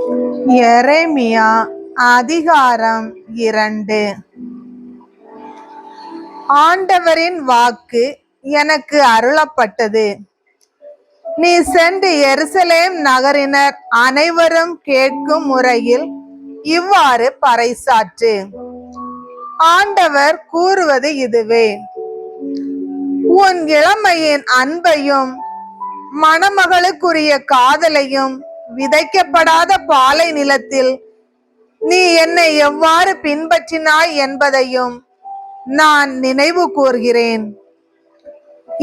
எரேமியா அதிகாரம் 2. ஆண்டவரின் வாக்கு எனக்கு அருளப்பட்டது. நீ சென்று எருசலேம் நகரினர் அனைவரும் கேட்கும் முறையில் இவ்வாறு பறைசாற்று. ஆண்டவர் கூறுவது இதுவே: உன் இளமையின் அன்பையும் மணமகளுக்குரிய காதலையும் விதைக்கப்படாத பாலை நிலத்தில் நீ என்னை எவ்வாறு பின்பற்றினாய் என்பதையும் நான் நினைவு கூர்கிறேன்.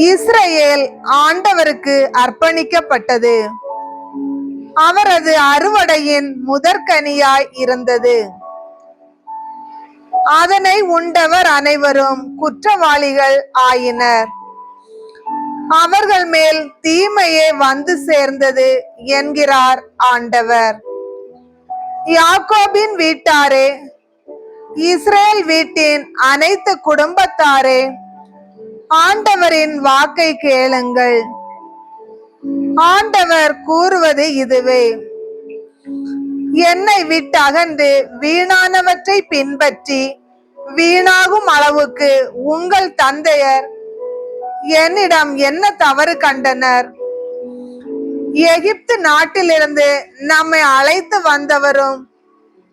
இஸ்ரவேல் ஆண்டவருக்கு அர்ப்பணிக்கப்பட்டது. அவரது அறுவடையின் முதற்கனியாய் இருந்தது. அதனை உண்டவர் அனைவரும் குற்றவாளிகள் ஆயினர். அவர்கள் மேல் தீமையே வந்து சேர்ந்தது என்கிறார் ஆண்டவர். யாக்கோபின் வீட்டாரே, இஸ்ரேல் வீட்டின் அனைத்து குடும்பத்தாரே, ஆண்டவரின் வாக்கை கேளுங்கள். ஆண்டவர் கூறுவது இதுவே: என்னை விட்டு அகன்று வீணானவற்றை பின்பற்றி வீணாகும் அளவுக்கு உங்கள் தந்தையர் என்னிடம் என்ன தவறு கண்டனர்? எகிப்து நாட்டிலிருந்து நம்மை அழைத்து வந்தவரும்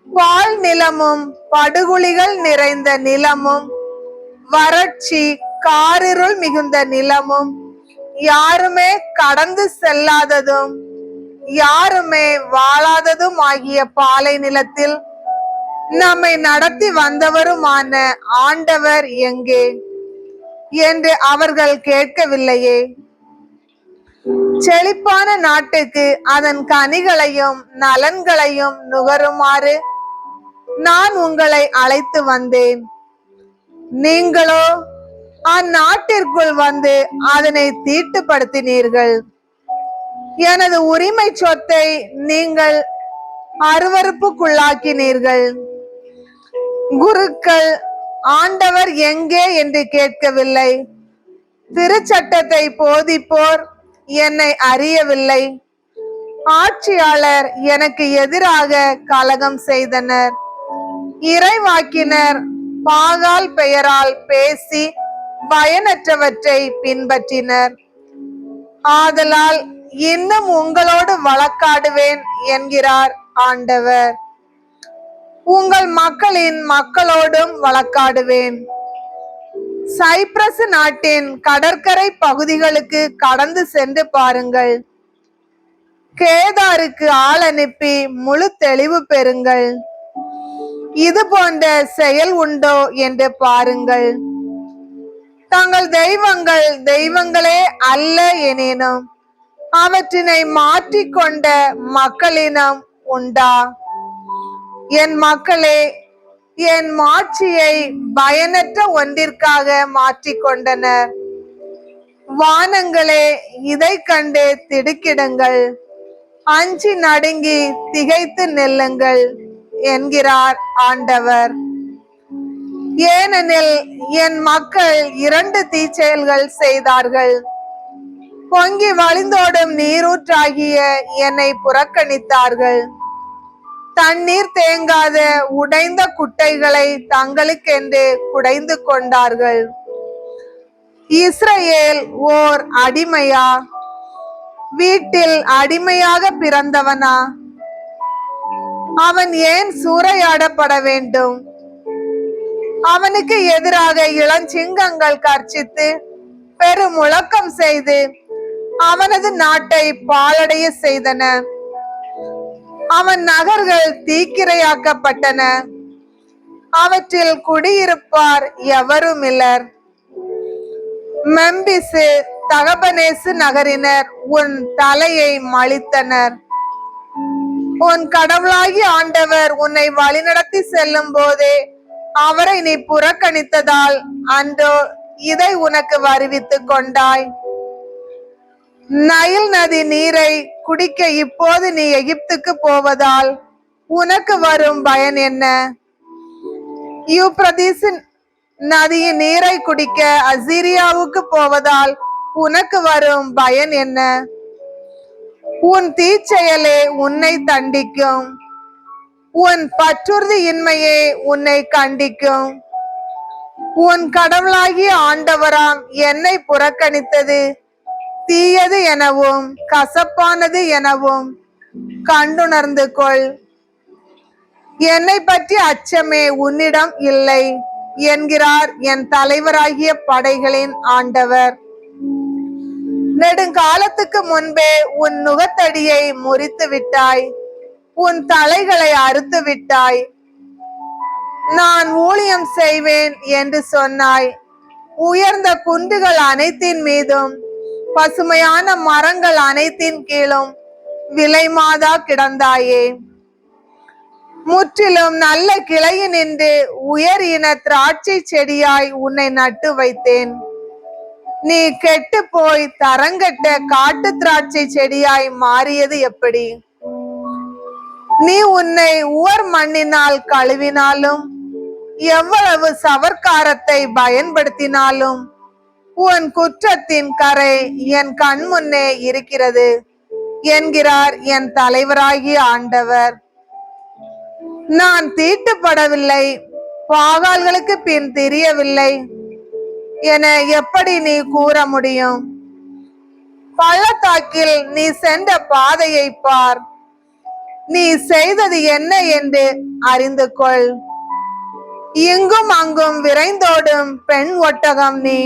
பால் நிலமும் படுகுழிகள் நிறைந்த நிலமும் வறட்சி காரிருள் மிகுந்த நிலமும் யாருமே கடந்து செல்லாததும் யாருமே வாழாததும் ஆகிய பாலை நிலத்தில் நம்மை நடத்தி வந்தவருமான ஆண்டவர் எங்கே என்று அவர்கள் கேட்கவில்லையே? செழிப்பான நாட்டுக்கு அதன் கனிகளையும் நலன்களையும் நுகருமாறு நான் உங்களை அழைத்து வந்தேன். நீங்களோ அந்நாட்டிற்குள் வந்து அதனை தீட்டுப்படுத்தினீர்கள். எனது உரிமை சொத்தை நீங்கள் அருவருப்புக்குள்ளாக்கினீர்கள். குருக்கள் ஆண்டவர் எங்கே என்று கேட்கவில்லை. திருச்சட்டத்தை போதிப்போர் என்னை அறியவில்லை. ஆட்சியாளர் எனக்கு எதிராக கலகம் செய்தனர். இறைவாக்கினர் பாகால் பெயரால் பேசி பயனற்றவற்றை பின்பற்றினர். ஆதலால் இன்னும் உங்களோடு வழக்காடுவேன் என்கிறார் ஆண்டவர். உங்கள் மக்களின் மக்களோடும் வழக்காடுவேன். சைப்ரஸ் நாட்டின் கடற்கரை பகுதிகளுக்கு கடந்து சென்று பாருங்கள். கேதாருக்கு ஆள் அனுப்பி முழு தெளிவு பெறுங்கள். இது போன்ற செயல் உண்டோ என்று பாருங்கள். தங்கள் தெய்வங்கள் தெய்வங்களே அல்ல எனினும் அவற்றினை மாற்றிக்கொண்ட மக்களினம் உண்டா? என் மக்களே, என் மாட்சியை பயனற்ற ஒன்றிற்காக மாற்றிக்கொண்டனர். வானங்களே, இதை கண்டு திடுக்கிடுங்கள், அஞ்சி நடுங்கி திகைத்து நெல்லுங்கள் என்கிறார் ஆண்டவர். ஏனெனில் என் மக்கள் 2 தீச்செயல்கள் செய்தார்கள். பொங்கி வழிந்தோடும் நீரூற்றாகிய என்னை புறக்கணித்தார்கள். தண்ணீர் தேங்காத உடைந்த குட்டைகளை தங்களுக்கென்று குடைந்து கொண்டார்கள். இஸ்ரவேல் ஓர் அடிமையா? வீட்டில் அடிமையாக பிறந்தவனா? அவன் ஏன் சூறையாடப்பட வேண்டும்? அவனுக்கு எதிராக இளஞ்சிங்கங்கள் கர்ச்சித்து பெரும் முழக்கம் செய்து அவனது நாட்டை பாழடைய செய்தன. அவன் நகர்கள் தீக்கிரையாக்கப்பட்டன. அவற்றில் குடியிருப்பார் எவரும் இல்லர். மெம்பிசு தகபனேசு நகரினர் உன் தலையை மலித்தனர். உன் கடவுளாகி ஆண்டவர் உன்னை வழிநடத்தி செல்லும் போதே அவரை நீ புறக்கணித்ததால் அன்றோ இதை உனக்கு வருவித்துக் கொண்டாய். நைல் நதி நீரை குடிக்க இப்போது நீ எகிப்துக்கு போவதால் உனக்கு வரும் பயன் என்ன? யூப்ரதீஸ் நதியின் நீரை குடிக்க அசீரியாவுக்கு போவதால் உனக்கு வரும் பயன் என்ன? உன் தீச்செயலே உன்னை தண்டிக்கும். உன் பற்றுறுதியின்மையே உன்னை கண்டிக்கும். உன் கடவுளாகிய ஆண்டவராம் என்னை புறக்கணித்தது தீயது எனவும் கசப்பானது எனவும் கண்டுணர்ந்து கொள். என்னை பற்றி அச்சமே உன்னிடம் இல்லை என்கிறார் என் தலைவராகிய படைகளின் ஆண்டவர். நெடுங்காலத்துக்கு முன்பே உன் நுகத்தடியை முறித்து விட்டாய், உன் தலைகளை அறுத்து விட்டாய். நான் ஊழியம் செய்வேன் என்று சொன்னாய். உயர்ந்த குன்றுகள் அனைத்தின் மீதும் பசுமையான மரங்கள் அனைத்தின் கீழும் விலை மாதா கிடந்தாயே. முற்றிலும் நல்ல கிளையினின்று உயர் இன திராட்சை செடியாய் உன்னை நட்டு வைத்தேன். நீ கெட்டு போய் தரங்கட்ட காட்டு திராட்சை செடியாய் மாறியது எப்படி? நீ உன்னை உவர் மண்ணினால் கழுவினாலும் எவ்வளவு சவர்க்காரத்தை பயன்படுத்தினாலும் உன் குற்றத்தின் கரை என் கண் முன்னே இருக்கிறது என்கிறார் என் தலைவராகிய ஆண்டவர். நான் தீட்டுப்படவில்லை, பாகால்களுக்கு பின் தெரியவில்லை என எப்படி நீ கூற முடியும்? பள்ளத்தாக்கில் நீ சென்ற பாதையை பார், நீ செய்தது என்ன என்று அறிந்து கொள். இங்கும் அங்கும் விரைந்தோடும் பெண் ஒட்டகம் நீ.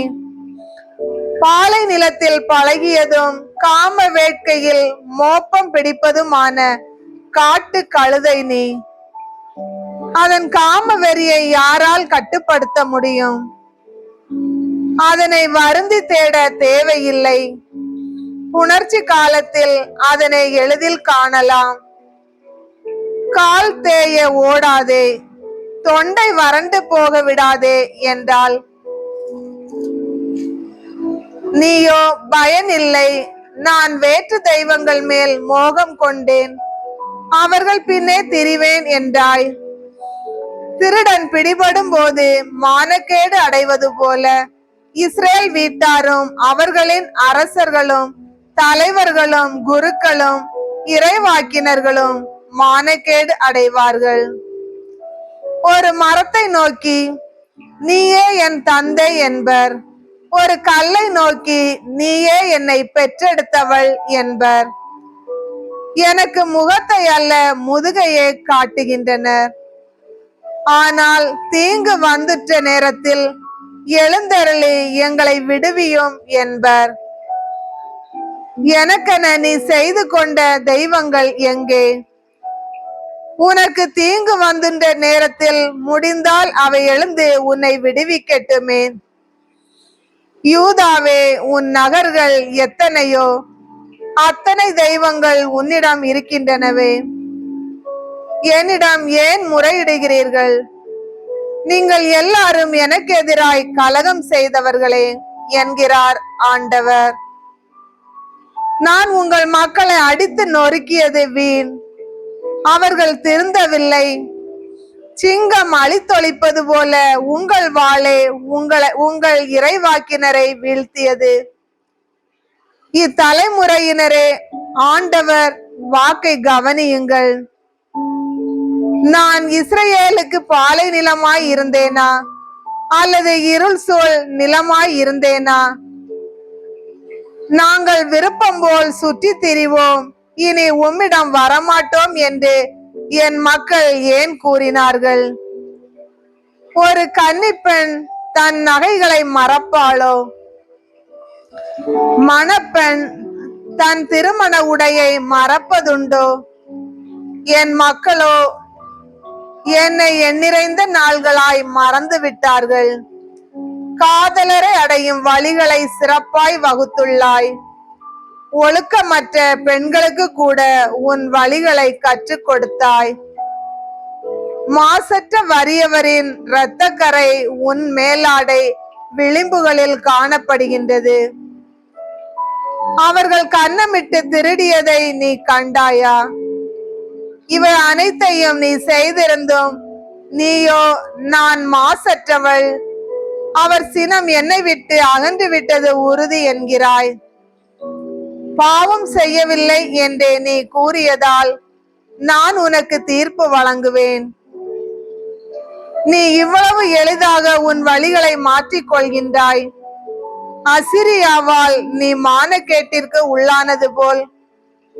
பாலை நிலத்தில் பழகியதும் காம வேட்கையில் மோப்பம் பிடிப்பதுமான காட்டு கழுதை நீ. அதன் காம வெறியை யாரால் கட்டுப்படுத்த முடியும்? அதனை வருந்தி தேட தேவையில்லை. புணர்ச்சி காலத்தில் அதனை எளிதில் காணலாம். கால் தேய ஓடாதே, தொண்டை வறண்டு போக விடாதே என்றால் நீயோ பயன் இல்லை, நான் வேற்று தெய்வங்கள் மேல் மோகம் கொண்டேன், அவர்கள் பின்னே திரிவேன் என்றாய். திருடன் பிடிபடும் போது மானக்கேடு அடைவது போல இஸ்ரேல் வீட்டாரும் அவர்களின் அரசர்களும் தலைவர்களும் குருக்களும் இறைவாக்கினர்களும் மானக்கேடு அடைவார்கள். ஒரு மரத்தை நோக்கி நீயே என் தந்தை என்பர், ஒரு கல்லை நோக்கி நீயே என்னை பெற்றெடுத்தவள் என்பர். எனக்கு முகத்தை அல்ல முதுகையே காட்டுகின்றனர். ஆனால் தீங்கு வந்துட்ட நேரத்தில் எழுந்தருளி எங்களை விடுவியும் என்பர். எனக்கென நீ செய்து கொண்ட தெய்வங்கள் எங்கே? உனக்கு தீங்கு வந்துட்ட நேரத்தில் முடிந்தால் அவை எழுந்து உன்னை விடுவிக்கட்டுமே. யூதாவே, உன் நகர்கள் எத்தனையோ, அத்தனை தெய்வங்கள் உன்னிடம் இருக்கின்றனவே. என்னிடம் ஏன் முறையிடுகிறீர்கள்? நீங்கள் எல்லாரும் எனக்கு எதிராய் கலகம் செய்தவர்களே என்கிறார் ஆண்டவர். நான் உங்கள் மக்களை அடித்து நொறுக்கியது வீண், அவர்கள் திருந்தவில்லை. சிங்கம் அழித்தொழிப்பது போல உங்கள் வாளே உங்கள் இறைவாக்கினரை வீழ்த்தியது. இத்தலைமுறையினரே, ஆண்டவர் வாக்கை கவனியுங்கள். நான் இஸ்ரேலுக்கு பாலை நிலமாய் இருந்தேனா அல்லது இருள் சூழ் நிலமாய் இருந்தேனா? நாங்கள் விருப்பம் போல் சுற்றி திரிவோம், இனி உம்மிடம் வரமாட்டோம் என்று என் மக்கள் ஏன் கூறினார்கள்? ஒரு கன்னிப்பெண் தன் நகைகளை மறப்பாளோ? மணப்பெண் தன் திருமண உடையை மறப்பதுண்டோ? என் மக்களோ என்னை எண்ணிறைந்த நாள்களாய் மறந்து விட்டார்கள். காதலரை அடையும் வழிகளை சிறப்பாய் வகுத்துள்ளாய். ஒழுக்கமற்ற பெண்களுக்கு கூட உன் வழிகளை கற்றுக் கொடுத்தாய். மாசற்ற வறியவரின் இரத்தக்கரை உன் மேலாடை விளிம்புகளில் காணப்படுகின்றது. அவர்கள் கன்னமிட்டு திருடியதை நீ கண்டாயா? இவை அனைத்தையும் நீ செய்திருந்தும் நீயோ நான் மாசற்றவள், அவர் சினம் என்னை விட்டு அகன்று விட்டது உறுதி என்கிறாய். பாவம் செய்யவில்லை என்று நீ கூறியதால் நான் உனக்கு தீர்ப்பு வழங்குவேன். நீ இவ்வளவு எளிதாக உன் வழிகளை மாற்றிக் கொள்கின்றாய். அசிரியாவால் நீ மானக்கேட்டிற்கு உள்ளானது போல்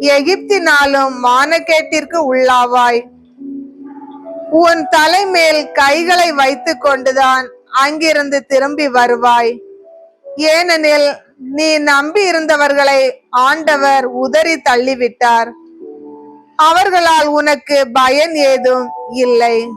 எகிப்தினாலும் மானக்கேட்டிற்கு உள்ளாவாய். உன் தலைமேல் கைகளை வைத்துக் கொண்டுதான் அங்கிருந்து திரும்பி வருவாய். ஏனெனில் நீ நம்பி இருந்தவர்களை ஆண்டவர் உதறி தள்ளிவிட்டார். அவர்களால் உனக்கு பயன் ஏதும் இல்லை.